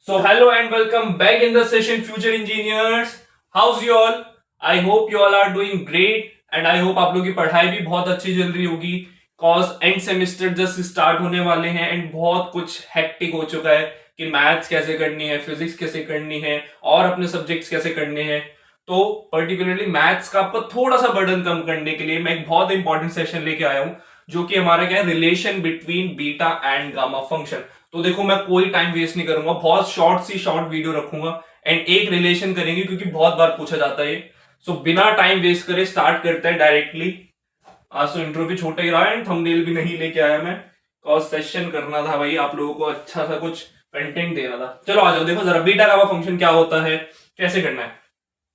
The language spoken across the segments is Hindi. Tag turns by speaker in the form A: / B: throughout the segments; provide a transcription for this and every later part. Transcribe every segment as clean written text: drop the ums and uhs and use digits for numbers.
A: So hello and welcome back in the session future engineers. How's you all? I hope you all are doing great and I hope आप लोग की पढ़ाई भी बहुत अच्छी चल रही होगी cause end semester just start होने वाले हैं एंड बहुत कुछ हेक्टिक हो चुका है कि मैथ्स कैसे करनी है, फिजिक्स कैसे करनी है और अपने सब्जेक्ट्स कैसे करने हैं। तो पर्टिकुलरली मैथ्स का आपको थोड़ा सा बर्डन कम करने के लिए मैं एक बहुत इंपॉर्टेंट सेशन लेके आया हूं जो कि हमारा क्या है, relation between beta and gamma function. तो देखो मैं कोई टाइम वेस्ट नहीं करूंगा, बहुत शॉर्ट वीडियो रखूंगा एंड एक रिलेशन करेंगे क्योंकि बहुत बार पूछा जाता है। सो बिना टाइम वेस्ट करे स्टार्ट करते हैं डायरेक्टली। आज तो इंट्रो भी छोटा ही रहा है एंड थंबनेल भी नहीं लेके आया मैं, और सेशन करना था भाई, आप लोगों को अच्छा सा कुछ कंटेंट देना था। चलो आ जाओ, देखो जरा बीटा गामा फंक्शन क्या होता है, कैसे करना है।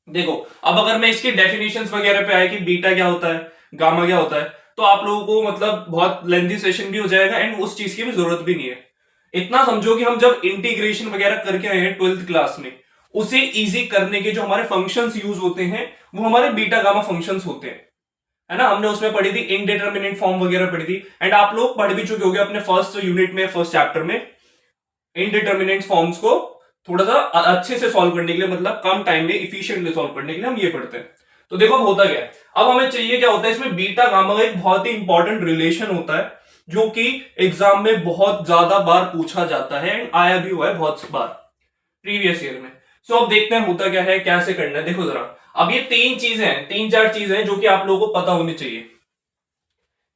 A: देखो अब अगर मैं इसकी डेफिनेशंस वगैरह पे आए कि बीटा क्या होता है, गामा क्या होता है, तो आप लोगों को मतलब बहुत लेंथी सेशन भी हो जाएगा एंड उस चीज की भी जरूरत भी नहीं है। इतना समझो कि हम जब इंटीग्रेशन वगैरह करके आए हैं 12th क्लास में, उसे इजी करने के जो हमारे फंक्शंस यूज होते हैं वो हमारे बीटा गामा फंक्शंस होते हैं, है ना। हमने उसमें पढ़ी थी इनडिटर्मिनेट फॉर्म वगैरह पढ़ी थी एंड आप लोग पढ़ भी चुके होंगे अपने फर्स्ट यूनिट में, फर्स्ट चैप्टर में इनडिटर्मिनेट फॉर्म्स को थोड़ा सा अच्छे से सॉल्व करने के लिए, मतलब कम टाइम में इफिशिएंटली सॉल्व करने के लिए हम ये पढ़ते हैं। तो देखो अब होता क्या है, अब हमें चाहिए क्या होता है, इसमें बीटा गामा का एक बहुत ही इंपॉर्टेंट रिलेशन होता है जो कि एग्जाम में बहुत ज्यादा बार पूछा जाता है एंड आया भी हुआ है बहुत बार प्रीवियस ईयर में। सो अब देखते हैं होता क्या है, कैसे करना है। देखो जरा, अब ये तीन चीजें हैं, तीन चार चीजें हैं जो कि आप लोगों को पता होनी चाहिए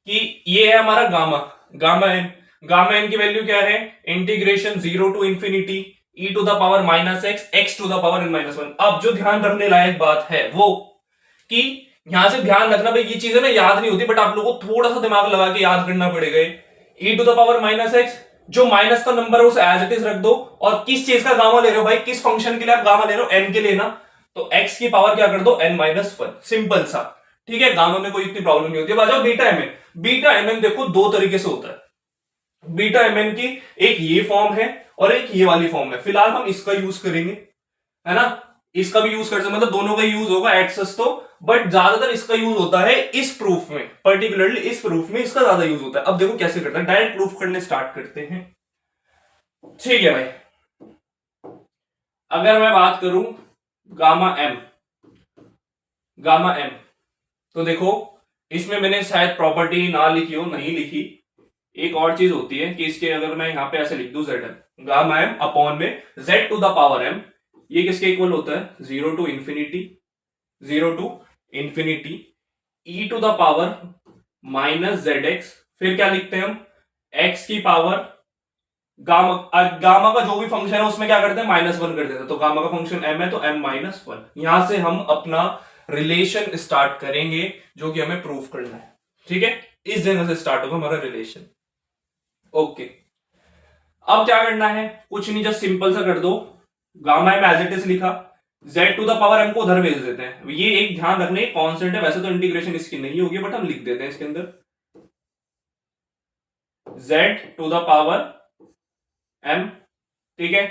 A: कि ये है हमारा gamma, gamma n. Gamma n की वैल्यू क्या है, integration 0 to infinity e to the power minus x x to the power n minus one. अब जो ध्यान रखने लायक बात है वो कि यहां से ध्यान रखना भाई, ये चीजें ना याद नहीं होती बट आप लोगों को थोड़ा सा दिमाग लगा के याद करना पड़ेगा। E to the power minus x, जो माइनस का नंबर है उसे एज इट इज रख दो, और किस चीज का गामा ले रहे हो भाई, किस फंक्शन के लिए आप गामा ले रहे हो, एन के लिए ना, तो एक्स की पावर क्या कर दो, एन माइनस वन, सिंपल सा। ठीक है, गामा में कोई इतनी प्रॉब्लम नहीं होती। बाजो beta m n, beta m n देखो दो तरीके से होता है। बीटा एम एन की एक ये फॉर्म है और एक ये वाली फॉर्म है, फिलहाल हम इसका यूज करेंगे, है ना। इसका भी यूज कर सकते, मतलब दोनों का यूज होगा एक्सेस तो, बट ज्यादातर इसका यूज होता है इस प्रूफ में, पर्टिकुलरली इस प्रूफ में इसका ज्यादा यूज होता है। अब देखो कैसे करते हैं, डायरेक्ट प्रूफ करने स्टार्ट करते हैं। ठीक है भाई, अगर मैं बात करूं गामा एम, गामा एम, तो देखो इसमें मैंने शायद प्रॉपर्टी ना लिखी हो, नहीं लिखी। एक और चीज होती है कि इसके अगर मैं यहां पे ऐसे लिख दूं z m, gamma m upon में z to the power m, ये किसके इक्वल होता है, 0 to infinity, 0 to infinity e to the power minus z x, फिर क्या लिखते हैं हम, एक्स की पावर गामा, गामा का जो भी फंक्शन है उसमें क्या करते हैं, माइनस वन कर देते हैं। तो गामा का फंक्शन एम है तो एम माइनस वन। यहां से हम अपना रिलेशन स्टार्ट करेंगे जो कि हमें प्रूफ करना है। ठीक है, इस जगह से स्टार्ट होगा हमारा रिलेशन। ओके, अब क्या करना है, कुछ नहीं, जस्ट सिंपल सा कर दो, gamma m as it is लिखा, z to the power m को उधर भेज देते हैं। ये एक ध्यान रखने कांस्टेंट है, वैसे तो इंटीग्रेशन इसकी नहीं होगी बट हम लिख देते हैं इसके अंदर z to the power m, ठीक है,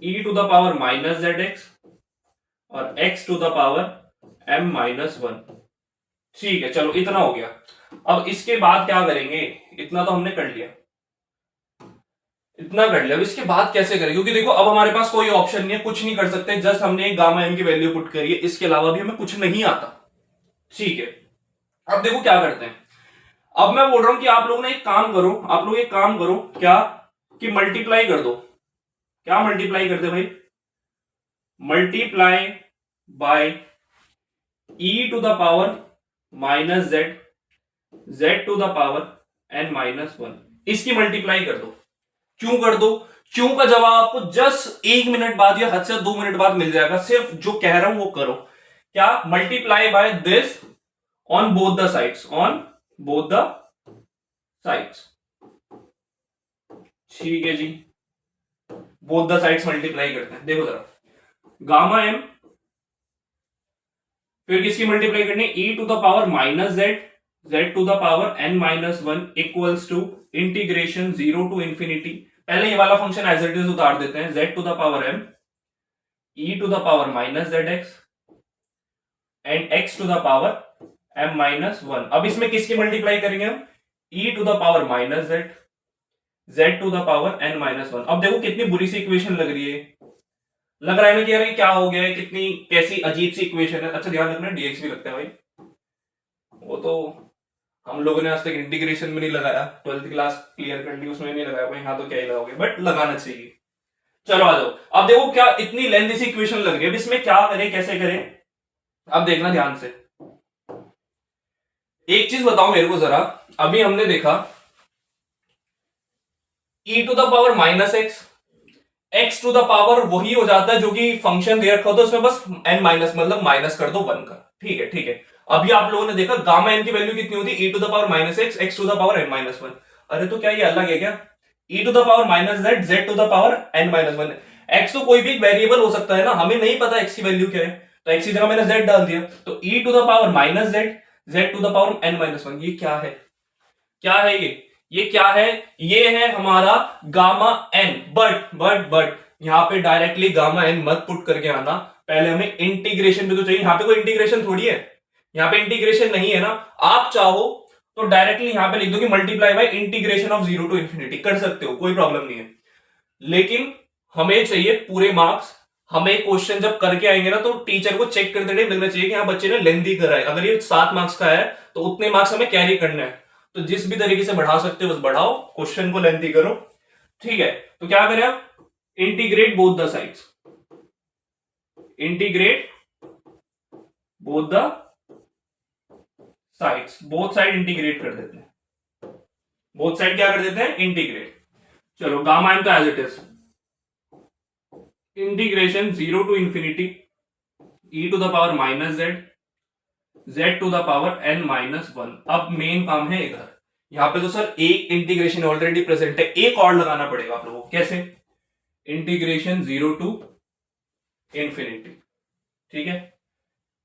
A: e to the power minus z x और x to the power m minus one. ठीक है, चलो इतना हो गया। अब इसके बाद क्या करेंगे, इतना तो हमने कर लिया, इतना कर लिया। अब इसके बाद कैसे करें, क्योंकि देखो अब हमारे पास कोई ऑप्शन नहीं है, कुछ नहीं कर सकते, जस्ट हमने एक गामा एम की वैल्यू पुट करी है, इसके अलावा भी हमें कुछ नहीं आता। ठीक है, अब देखो क्या करते हैं। अब मैं बोल रहा हूं कि आप लोग ने एक काम करो, आप लोग एक काम करो, क्या कि मल्टीप्लाई कर दो। क्या मल्टीप्लाई करते भाई, multiply by e to the power minus z, z to the power n minus one, इसकी मल्टीप्लाई कर दो। क्यों कर दो, क्यों का जवाब आपको जस्ट 1 मिनट बाद या हद से 2 मिनट बाद मिल जाएगा, सिर्फ जो कह रहा हूं वो करो। क्या, multiply by this on both the sides, on both the sides. ठीक है जी, बोथ द साइड्स मल्टीप्लाई करते हैं। देखो जरा, गामा एम, फिर किसकी मल्टीप्लाई करनी है, e to the power minus z, z to the power n minus one equals to integration 0 to infinity, पहले ये वाला फंक्शन एज इट इज उतार देते हैं, z to the power m e to the power minus z x and x to the power m minus one. अब इसमें किसकी मल्टीप्लाई करेंगे हम, e to the power minus z z to the power n minus one. अब देखो कितनी बुरी सी इक्वेशन लग रही है, लग रहा है ना कि यार ये क्या हो गया है, कितनी कैसी अजीब सी इक्वेशन है। अच्छा ध्यान रखना dx भी लगता है भाई, वो तो हम लोगों ने आज तक इंटीग्रेशन में नहीं लगाया, 12th क्लास क्लियर कर ली उसमें नहीं लगाया भाई, यहाँ तो क्या ही लगाओगे, बट लगाना चाहिए। चलो आ जाओ, अब देखो क्या इतनी लेंथी सी इक्वेशन लग रही है, अब इसमें क्या करें कैसे करें, अब देखना ध्यान से। एक चीज बताओ मेरे को जरा, अभी हमने देखा e to the power minus x, x to the power वही हो जाता है जो कि फंक्शन दे रखा होता है उसमें बस n माइनस मतलब माइनस कर दो 1 का, ठीक है ठीक है। अभी आप लोगों ने देखा गामा n की वैल्यू कितनी होती है e to the power minus x, x to the power n minus one. अरे तो क्या ये अलग है क्या, e to the power minus z, z to the power n minus one. X तो कोई भी एक वेरिएबल हो सकता है ना, हमें नहीं पता एक्स की वैल्यू क्या है, तो एक्स की जगह मैंने जेड डाल दिया, तो e to the power minus z, z to the power n minus one. ये क्या है, क्या है ये क्या है, ये है हमारा गामा n। बट यहां पे डायरेक्टली गामा n मत पुट करके आना, पहले हमें इंटीग्रेशन भी तो चाहिए, यहां पे कोई इंटीग्रेशन थोड़ी है, यहां पे इंटीग्रेशन नहीं है ना। आप चाहो तो डायरेक्टली यहां पे लिख दो कि multiply by integration of zero to infinity, कर सकते हो, कोई प्रॉब्लम नहीं है। लेकिन हमें चाहिए पूरे मार्क्स, हमें क्वेश्चन जब करके आएंगे ना तो टीचर को चेक करते टाइम लगना चाहिए कि हाँ बच्चे ने लेंथी करा है, अगर ये 7 मार्क्स का है तो उतने मार्क्स हमें कैरी करना है, तो जिस भी तरीके से बढ़ा सकते हो बस बढ़ाओ, क्वेश्चन को लेंथी करो, ठीक है। तो क्या करें आप, integrate both the sides, integrate both the sides, both side integrate कर देते हैं, बोथ साइड क्या कर देते हैं, इंटीग्रेट। चलो गामा एन तो as it is, integration zero to infinity e to the power minus z, z to the power n minus one. अब मेन काम है इधर, यहां पे तो सर एक इंटीग्रेशन ऑलरेडी प्रेजेंट है, एक और लगाना पड़ेगा आप लोगों को, कैसे, इंटीग्रेशन जीरो टू इंफिनिटी, ठीक है,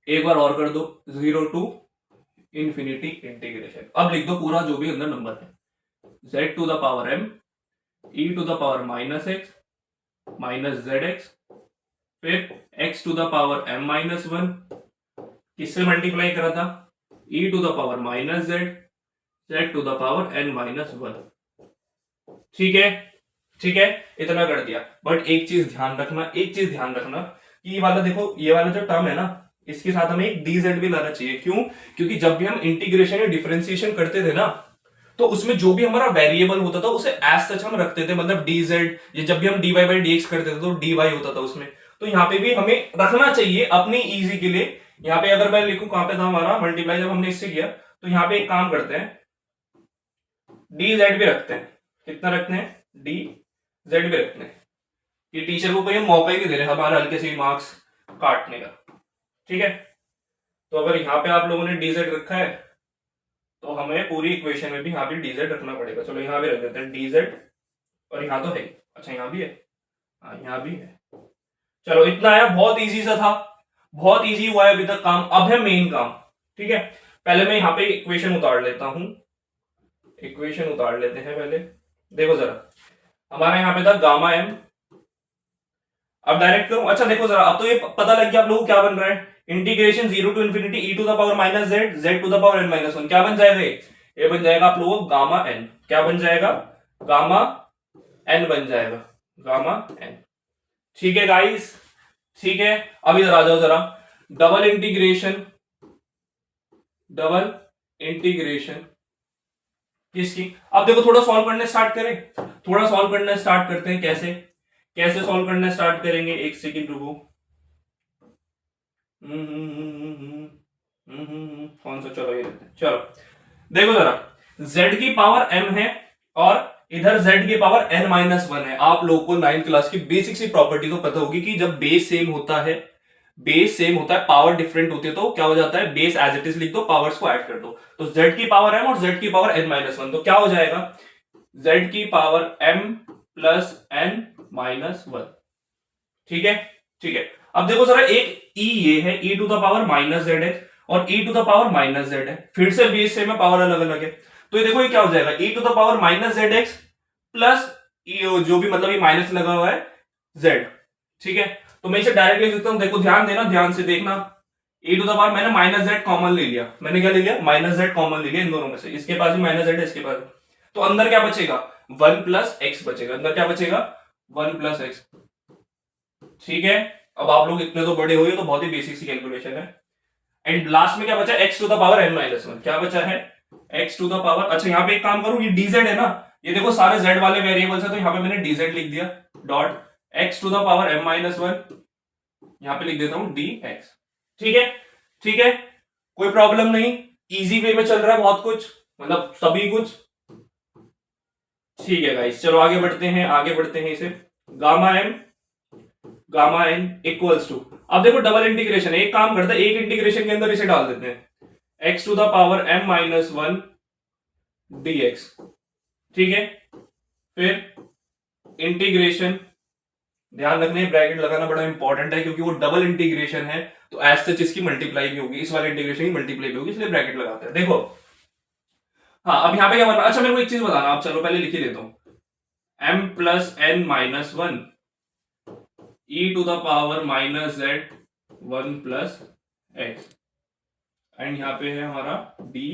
A: एक बार और कर दो, जीरो टू इंफिनिटी इंटीग्रेशन। अब लिख दो पूरा जो भी अंदर नंबर है, z to the power m, e to the power minus x minus z x, फिर x to the power m minus one, किससे मल्टीप्लाई करा था, e to the power minus z, z to the power n minus one, ठीक है ठीक है, इतना कर दिया। बट एक चीज ध्यान रखना, एक चीज ध्यान रखना कि ये वाला देखो, ये वाला जो टर्म है ना इसके साथ हमें एक dz भी लाना चाहिए, क्यों, क्योंकि जब भी हम इंटीग्रेशन या डिफरेंशिएशन करते थे ना तो उसमें जो भी हमारा वेरिएबल होता था उसे एज सच हम रखते थे, मतलब dz, ये जब भी हम dy बाई dx करते थे तो dy होता था उसमें, तो यहाँ पे भी हमें रखना चाहिए अपनी इजी के लिए। यहाँ पे अगर मैं लिखूं कहां पे था हमारा मल्टीप्लाई, जब हमने इससे किया तो यहाँ पे एक काम करते हैं dz भी रखते हैं, कितना रखते हैं, dz भी रखते हैं, ये टीचर को कोई मौका ही नहीं दे रहे हमारे हल्के से मार्क्स काटने का, ठीक है। तो अगर यहाँ पे आप लोगों ने dz रखा है तो हमें पूरी इक्वेशन में भी यहाँ भी dz रखना पड़ेगा। चलो यहाँ भी रख देते हैं dz, और यहाँ तो है, अच्छा यहाँ भी है, हाँ यहाँ भी है। चलो इतना है, बहुत इजी सा था, बहुत इजी हुआ है अभी तक काम, अब है मेन काम, ठीक है। पहले मैं यहाँ पे इक्वेशन उतार लेता हूं, इक्वेशन उतार लेते हैं पहले, देखो जरा हमारा यहाँ पे था गामा m, अब डायरेक्ट करूं, अच्छा देखो जरा, अब तो ये पता लग गया आप लोगों को क्या बन रहा है, integration zero to infinity e to the power minus z, z to the power n minus one, क्या बन जाएगा ये बन जाएगा आप लोगों को गामा n, क्या बन जाएगा, गामा n बन जाएगा, गामा n, ठीक है गाइस, ठीक है। अब इधर आ जाओ जरा, डबल इंटीग्रेशन किसकी, अब देखो थोड़ा सॉल्व करने स्टार्ट करें, थोड़ा सॉल्व करना स्टार्ट करते हैं, कैसे कैसे सॉल्व करना स्टार्ट करेंगे, एक सेकंड रुको, कौन सा, चलो ये लेते हैं, चलो देखो जरा, z की पावर m है और इधर z की पावर n माइनस वन है। आप लोगों को 9th क्लास की बेसिक सी प्रॉपर्टी तो पता होगी कि जब बेस सेम होता है, बेस सेम होता है, पावर डिफरेंट होती है तो क्या हो जाता है, बेस एज इट इज लिख दो, पावर्स को ऐड कर दो, तो z की पावर m और z की पावर n माइनस वन, तो क्या हो जाएगा, z की power m plus n minus one, ठीक है ठीक है। अब देखो जरा, एक e ये है e to the power minus z है और e to the power minus z है, फिर से बेस सेम है, पावर अलग अलग है, तो ये देखो ये क्या हो जाएगा, e to the power minus z x plus जो भी मतलब ये माइनस लगा हुआ है z, ठीक है। तो मैं इसे डायरेक्ट लिख सकता हूं, देखो ध्यान देना, ध्यान से देखना, e टू द पावर मैंने माइनस जेड कॉमन ले लिया, मैंने क्या ले लिया, माइनस जेड कॉमन ले लिया इन दोनों में से, इसके पास भी माइनस जेड है, इसके पास, तो अंदर क्या बचेगा, 1 प्लस एक्स बचेगा, अंदर क्या बचेगा 1 प्लस एक्स। ठीक है, अब आप लोग इतने तो बड़े हो, ये तो बहुत ही बेसिक सी कैलकुलेशन है। एंड लास्ट में क्या बचा, x to the power n minus one, क्या बचा है एक्स टू द पावर, अच्छा यहाँ पे एक काम करूं, ये डीजेड है ना, ये देखो सारे z वाले वेरिएबल्स है, तो यहाँ पे मैंने डीजेड लिख दिया, dot x to the power m minus one, यहाँ पे लिख देता हूं dx। ठीक है, ठीक है, कोई प्रॉब्लम नहीं, इजी वे में चल रहा है बहुत कुछ, मतलब सभी कुछ। ठीक है गाइस, चलो आगे बढ़ते हैं, आगे बढ़ते हैं इसे, गामा एन इक्वल्स टू, अब देखो डबल इंटीग्रेशन है, एक काम करते हैं, एक इंटीग्रेशन के अंदर इसे डाल देते हैं, x to the power m minus one dx। ठीक है, फिर इंटीग्रेशन, ध्यान रखने ब्रैकेट लगाना बड़ा इंपॉर्टेंट है, क्योंकि वो डबल इंटीग्रेशन है, तो एज सच इसकी मल्टीप्लाई भी होगी, इस वाले इंटीग्रेशन की मल्टीप्लाई भी होगी, इसलिए ब्रैकेट लगाते हैं। देखो हाँ, अब यहाँ पे क्या बनना, अच्छा मेरे को एक चीज बताना, आप चलो पहले लिख ही देता हूं, m plus n minus one e to the power minus z one plus x, and यहाँ पे है हमारा डी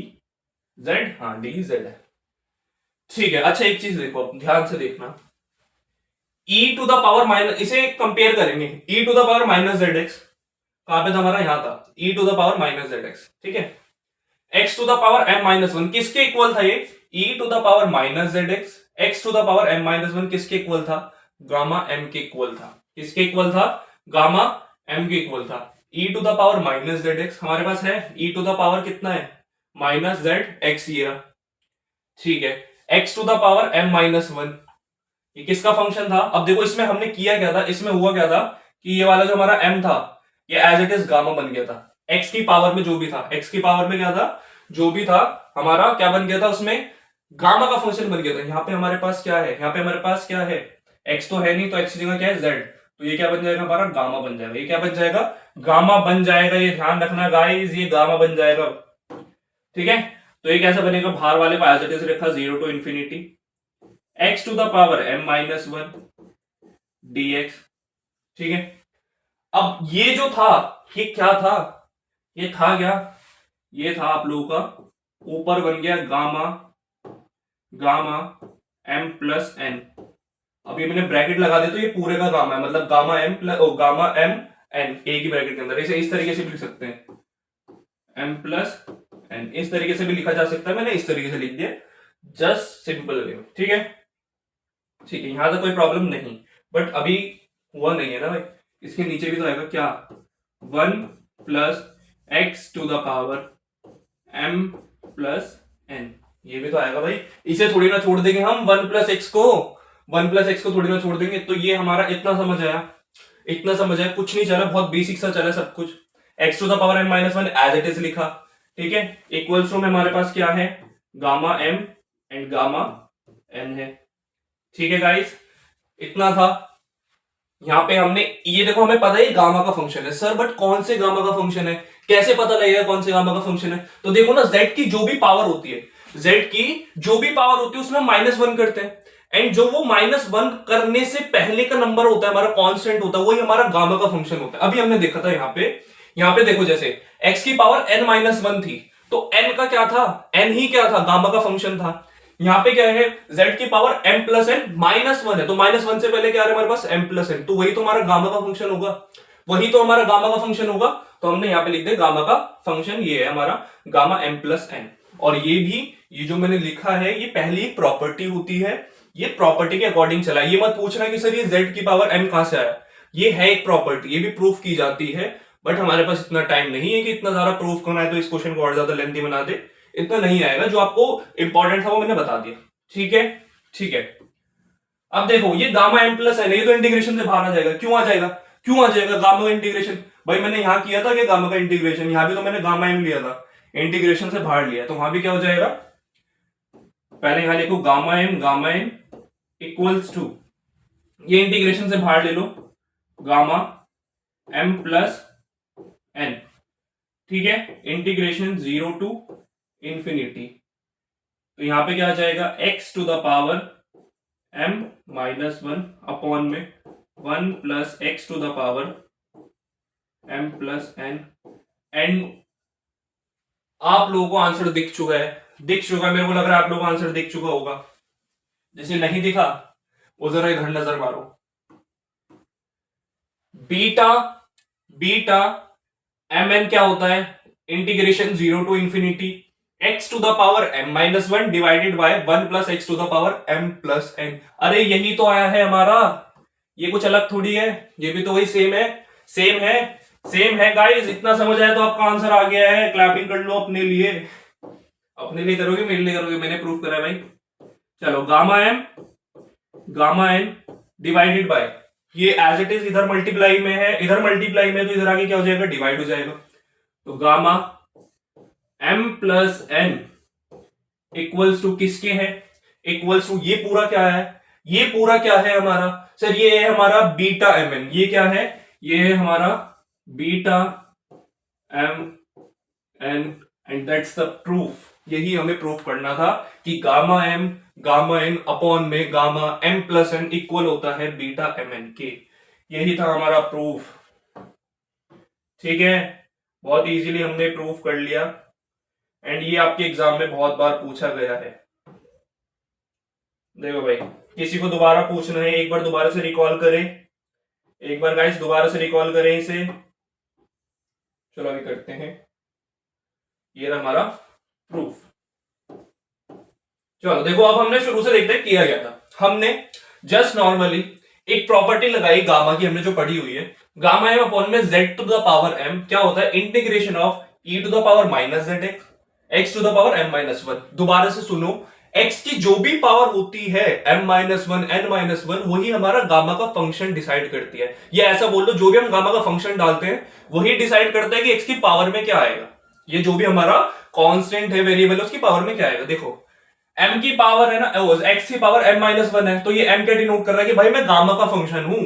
A: जेड, हाँ डी जेड है। ठीक है, अच्छा एक चीज देखो, ध्यान से देखना, e to the power minus, इसे कंपेयर करेंगे, e to the power minus z x, कहां पे था हमारा, यहां था, e to the power minus z x. ठीक है, x to the power m minus one किसके इक्वल था, ये e to the power minus z x, x to the power m minus one किसके इक्वल था, गामा m के इक्वल था, किसके इक्वल था, गामा m के इक्वल था। e to the power minus z x हमारे पास है, e टू द पावर कितना है माइनस जेड एक्स, ये रहा। ठीक है, x to the power m minus one, ये किसका फंक्शन था, अब देखो इसमें हमने किया क्या था, इसमें हुआ क्या था कि ये वाला जो हमारा m था, ये एज इट इज गामा बन गया था, x की पावर में जो भी था, x की पावर में क्या था, जो भी था हमारा क्या बन गया था, उसमें गामा का फंक्शन बन गया था। यहाँ पे हमारे पास क्या है, यहाँ पे हमारे पास क्या है, x तो है नहीं, तो x की जगह क्या है z, तो ये क्या बन जाएगा हमारा गामा बन जाएगा, ये क्या बन जाएगा गामा बन जाएगा, ये ध्यान रखना गाइस, ये गामा बन जाएगा। ठीक है, तो ये कैसा बनेगा, बाहर वाले को एज इट इज रखा, 0 to infinity x to the power m minus one dx। ठीक है, अब ये जो था, ये क्या था, ये था क्या, ये था आप लोगों का, ऊपर बन गया gamma, gamma m plus n, अब ये मैंने ब्रैकेट लगा दिया, तो ये पूरे का गामा है, मतलब gamma m plus gamma m n, एक ही ब्रैकेट के अंदर, इसे इस तरीके से भी लिख सकते हैं, m प्लस n, इस तरीके से भी लिखा जा सकता है, मैंने इस तरीके से लिख दिया, जस्ट सिंपल वे। ठीक है, ठीक है, यहां तक कोई प्रॉब्लम नहीं, बट अभी हुआ नहीं है ना भाई, इसके नीचे भी तो आएगा क्या, 1 plus x to the power m plus n, ये भी तो आएगा भाई, इसे थोड़ी ना छोड़ देंगे हम, 1 प्लस एक्स को, 1 प्लस एक्स को थोड़ी ना छोड़ देंगे। तो ये हमारा इतना समझ आया, इतना समझ आया, कुछ नहीं चला, बहुत बेसिक सा चला सब कुछ। x to the power m minus one as it is लिखा, ठीक है, इक्वल्स टू में हमारे पास क्या है, gamma m and gamma n है। ठीक है गाइस, इतना था। यहाँ पे हमने, ये देखो हमें पता है गामा का फंक्शन है सर, बट कौन से गामा का फंक्शन है, कैसे पता लगेगा कौन से गामा का फंक्शन है, तो देखो ना, z की जो भी पावर होती है, z की जो भी पावर होती है उसमें माइनस वन करते हैं, एंड जो वो माइनस वन करने से पहले का नंबर होता है हमारा, कांस्टेंट होता है, वही हमारा गामा का फंक्शन होता है। अभी हमने देखा था यहाँ पे देखो, जैसे x की पावर n माइनस वन थी, तो n का क्या था, n ही क्या था, गामा का फंक्शन था। यहाँ पे क्या है, z की power m plus n minus one है, तो माइनस वन से पहले क्या आ रहा है हमारे पास m प्लस एन, तो वही तो हमारा गामा का फंक्शन होगा, वही तो हमारा गामा का फंक्शन होगा। तो हमने यहाँ पे लिख दिया गामा का फंक्शन ये है हमारा गामा m प्लस एन। और ये भी, ये जो मैंने लिखा है, ये पहली एक प्रॉपर्टी होती है, ये प्रॉपर्टी के अकॉर्डिंग चला। ये मत पूछना कि सर ये z की पावर m कहां से आया, ये है एक प्रॉपर्टी, ये भी प्रूफ की जाती है, बट हमारे पास इतना टाइम नहीं है कि इतना ज्यादा प्रूफ करना है, तो इस क्वेश्चन को और ज्यादा लेंथी बना दे, इतना नहीं आएगा। जो आपको इंपॉर्टेंट था वो मैंने बता दिया। ठीक है, ठीक है। अब देखो ये गामा m प्लस है, ये तो इंटीग्रेशन से बाहर आ जाएगा, क्यों आ जाएगा, क्यों आ जाएगा गामा का इंटीग्रेशन, भाई मैंने यहां किया था कि गामा का इंटीग्रेशन, यहां भी तो मैंने गामा m लिया था, इंटीग्रेशन से बाहर लिया, तो वहां भी क्या हो जाएगा, पहले यहां लिखो गामा m इक्वल्स टू, ये इंटीग्रेशन से बाहर ले लो, गामा m प्लस n, ठीक है, इंटीग्रेशन 0 टू इंफिनिटी, तो यहां पे क्या आ जाएगा, x to the power m minus one upon में 1 plus x to the power m plus n, and आप लोगों को आंसर दिख चुका है, मेरे को लग रहा है आप लोगों को आंसर दिख चुका होगा, जिसे नहीं दिखा वो जरा इधर नजर मारो। बीटा बीटा एम एन क्या होता है, integration 0 to infinity x to the power m minus one divided by 1 plus x to the power m plus n। अरे यही तो आया है हमारा, ये कुछ अलग थोड़ी है, ये भी तो वही सेम है, सेम है, सेम है गाइस। इतना समझ आया तो आपका आंसर आ गया है, क्लैपिंग कर लो अपने लिए। अपने लिए करोगे मेरे लिए करोगे, मैंने प्रूफ करा है भाई। चलो गामा एम डिवाइडेड बाय, ये एज इट इज इधर मल्टीप्लाई में है, इधर मल्टीप्लाई में, तो इधर आगे क्या हो जाएगा, डिवाइड हो जाएगा। तो gamma m plus n equals to किसके है, इक्वल्स टू ये पूरा क्या है, ये पूरा क्या है हमारा सर, ये है हमारा बीटा एम एन। ये क्या है, ये है हमारा beta m n and that's the proof. यही हमें प्रूफ करना था कि gamma m gamma n upon में gamma m plus n equal होता है बीटा एम एन के। यही था हमारा प्रूफ। ठीक है, बहुत इजीली हमने प्रूफ कर लिया एंड ये आपके एग्जाम में बहुत बार पूछा गया है। देखो भाई, किसी को दोबारा पूछना है, एक बार दोबारा से रिकॉल करें, एक बार गाइस दोबारा से रिकॉल करें इसे। चलो अभी करते हैं, ये रहा हमारा प्रूफ। चलो देखो, अब हमने शुरू से देखते हैं किया गया था। हमने जस्ट नॉर्मली एक प्रॉपर्टी लगाई गामा की, हमने जो पढ़ी हुई है, गामा एम अपॉन में z to the power m क्या होता है, integration of e to the power minus z x to the power m minus one. दोबारा से सुनो, x की जो भी पावर होती है m minus one n minus one, वही हमारा गामा का फंक्शन डिसाइड करती है। ये ऐसा बोल लो, जो भी हम गामा का फंक्शन डालते हैं वही डिसाइड करता है कि x की पावर में क्या आएगा। ये जो भी हमारा कांस्टेंट है, वेरिएबल, उसकी पावर में क्या आएगा। देखो m की पावर है ना, x की पावर m माइनस वन है, तो ये m क्या डिनोट कर रहा है कि भाई मैं गामा का फंक्शन हूं।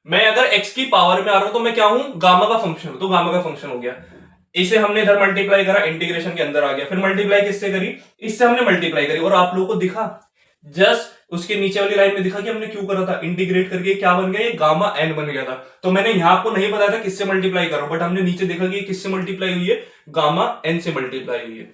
A: मैं अगर x की पावर में आ रहा हूं तो मैं क्या हूं, गामा का फंक्शन हूं, तो गामा का फंक्शन हो गया। इसे हमने इधर मल्टीप्लाई करा, इंटीग्रेशन के अंदर आ गया, फिर मल्टीप्लाई किससे करी, इससे हमने मल्टीप्लाई करी, और आप लोगों को दिखा जस्ट उसके नीचे वाली लाइन में दिखा कि हमने क्यों करा था, इंटीग्रेट करके क्या बन गया, ये गामा एन बन गया था। तो मैंने यहां आपको नहीं बताया था किससे मल्टीप्लाई करो, बट हमने नीचे देखा कि किससे मल्टीप्लाई हुई है, गामा एन से मल्टीप्लाई हुई है।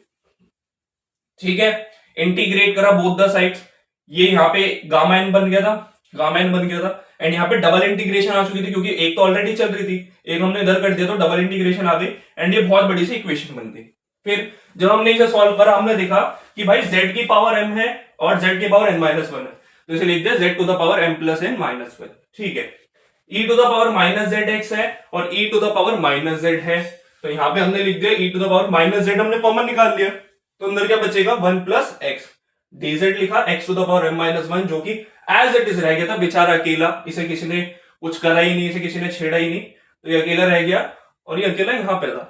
A: ठीक है, इंटीग्रेट करा बोथ द साइड्स, ये यहाँ पे गामा एन बन गया था, गामा एन बन गया था, एंड यहाँ पे डबल इंटीग्रेशन आ चुकी थी, क्योंकि एक तो ऑलरेडी चल रही थी, एक हमने इधर कर दिया तो डबल इंटीग्रेशन आ गई, एंड ये बहुत बड़ी सी इक्वेशन बन गई। फिर जब हमने इसे सॉल्व करा, हमने देखा कि भाई z की पावर m है और z की पावर n माइनस वन है, तो इसे लिख दिया z to the power m plus n minus one. ठीक है, e to the power minus z x है और e to the power minus z है, तो यहाँ पे हमने लिख दिया e to the power minus z, हमने कॉमन निकाल लिया, तो अंदर क्या बचेगा, वन प्लस एक्स, dz लिखा x to the power m minus one, जो कि एज इट इज रह गया था, बेचारा अकेला, इसे किसी ने कुछ करा ही नहीं, इसे किसी ने छेड़ा ही नहीं, तो ये अकेला रह गया और ये अकेला यहाँ पे था।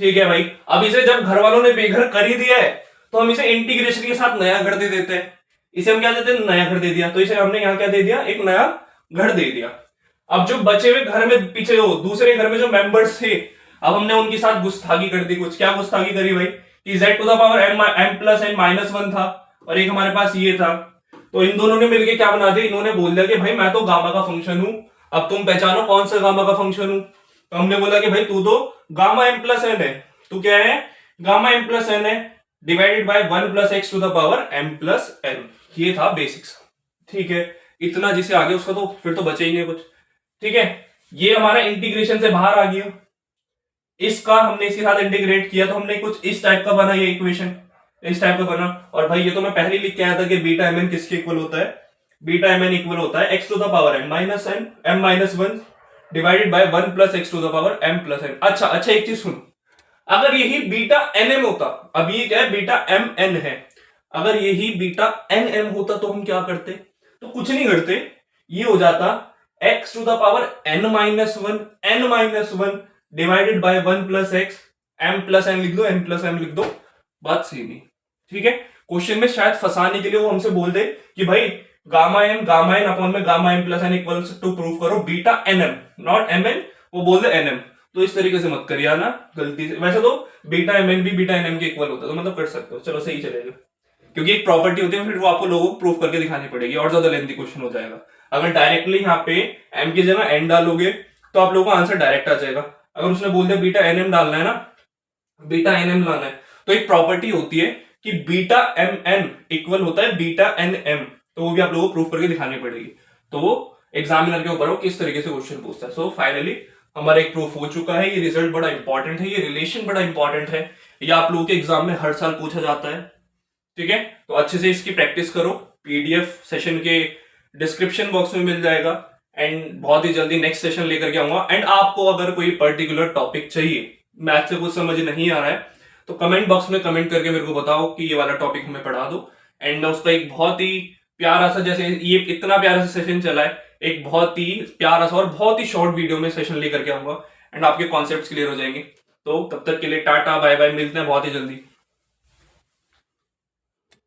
A: ठीक है भाई, अब इसे जब घर वालों ने बेघर कर ही दिया है, तो हम इसे इंटीग्रेशन के साथ नया घर दे देते हैं। इसे हम क्या देते हैं, नया घर दे दिया, तो इसे हमने यहाँ क्या दे दिया, एक नया घर दे दिया। अब जो बचे हुए घर में पीछे हो दूसरे घर में जो मेंबर्स थे, अब हमने उनके साथ गुस्ताखी कर दी। कुछ क्या गुस्ताखी करी भाई, कि z to the power m plus n minus one था और एक हमारे पास ये था, तो इन दोनों ने मिलके क्या बना दिया, इन्होंने बोल दिया कि भाई मैं तो गामा का फंक्शन हूं, अब तुम पहचानो कौन सा गामा का फंक्शन हूं। तो हमने बोला कि भाई तू तो गामा m प्लस एन है, तू क्या है, गामा m प्लस एन है, divided by 1 plus x to the power m plus n। ये था बेसिक्स। ठीक है, इतना जिसे आगे उसका तो फिर तो बचे ही नहीं कुछ। ठीक है, ये हमारा इंटीग्रेशन से बाहर आ गया, इसका हमने इसके साथ इंटीग्रेट किया, तो हमने कुछ इस टाइप का बना, ये इक्वेशन इस टाइप का बना। और भाई ये तो मैं पहले लिख के आया था कि बीटा एम एन किसके इक्वल होता है, बीटा एम एन इक्वल होता है x to the power m minus one divided by 1 plus x to the power m plus n। अच्छा एक चीज सुनो, अगर यही बीटा एन एम होता, अब ये क्या है, बीटा एम एन है, अगर यही बीटा एन एम होता तो हम क्या करते, तो कुछ नहीं करते, ये हो जाता x to the power n minus one divided by 1 plus x, m plus n लिख दो, n प्लस m लिख दो, बात सेम ही। ठीक है, क्वेश्चन में शायद फंसाने के लिए वो हमसे बोल दे कि भाई गामा एन अपॉन में gamma m plus n equals to prove करो beta n m, not m n, वो बोल दे एन एम, तो इस तरीके से मत करिए ना गलती से। वैसे तो बीटा एम एन भी बीटा एन एम के इक्वल होता है, तो मतलब कर सकते हो, चलो सही चलेगा, क्योंकि एक प्रॉपर्टी होती है, फिर वो आपको लोगों को प्रूव करके दिखानी पड़ेगी और ज्यादा लेंथी क्वेश्चन हो जाएगा। अगर डायरेक्टली यहाँ पे एम की जगह एन डालोगे तो आप लोगों का आंसर डायरेक्ट आ जाएगा। अगर उसने बोल दिया बीटा एन एम डालना है ना, बीटा एन एम लाना है, तो एक प्रॉपर्टी होती है कि बीटा एम एन इक्वल होता है बीटा एन एम, तो वो भी आप लोगों को प्रूफ करके दिखानी पड़ेगी। तो वो एग्जामिनर के ऊपर हो किस तरीके से क्वेश्चन पूछता है। सो फाइनली हमारा एक प्रूफ हो चुका है। ये रिजल्ट बड़ा इंपॉर्टेंट है, ये रिलेशन बड़ा इंपॉर्टेंट है, ये आप लोगों के एग्जाम में हर साल पूछा जाता है। ठीक है, तो अच्छे से इसकी प्रैक्टिस करो। पीडीएफ सेशन के डिस्क्रिप्शन बॉक्स में मिल जाएगा एंड बहुत ही जल्दी नेक्स्ट सेशन लेकर के आऊंगा। एंड आपको अगर कोई पर्टिकुलर टॉपिक चाहिए, मैथ से कुछ समझ नहीं आ रहा है, तो कमेंट बॉक्स में कमेंट करके मेरे को बताओ कि ये वाला टॉपिक हमें पढ़ा दो। एंड मैं उसका एक बहुत ही प्यारा सा, जैसे ये इतना प्यारा सा सेशन चला है, एक बहुत ही प्यारा सा और बहुत ही शॉर्ट वीडियो में सेशन लेकर के आऊंगा एंड आपके कॉन्सेप्ट्स क्लियर हो जाएंगे। तो तब तक के लिए टाटा बाय बाय, मिलते हैं बहुत ही जल्दी।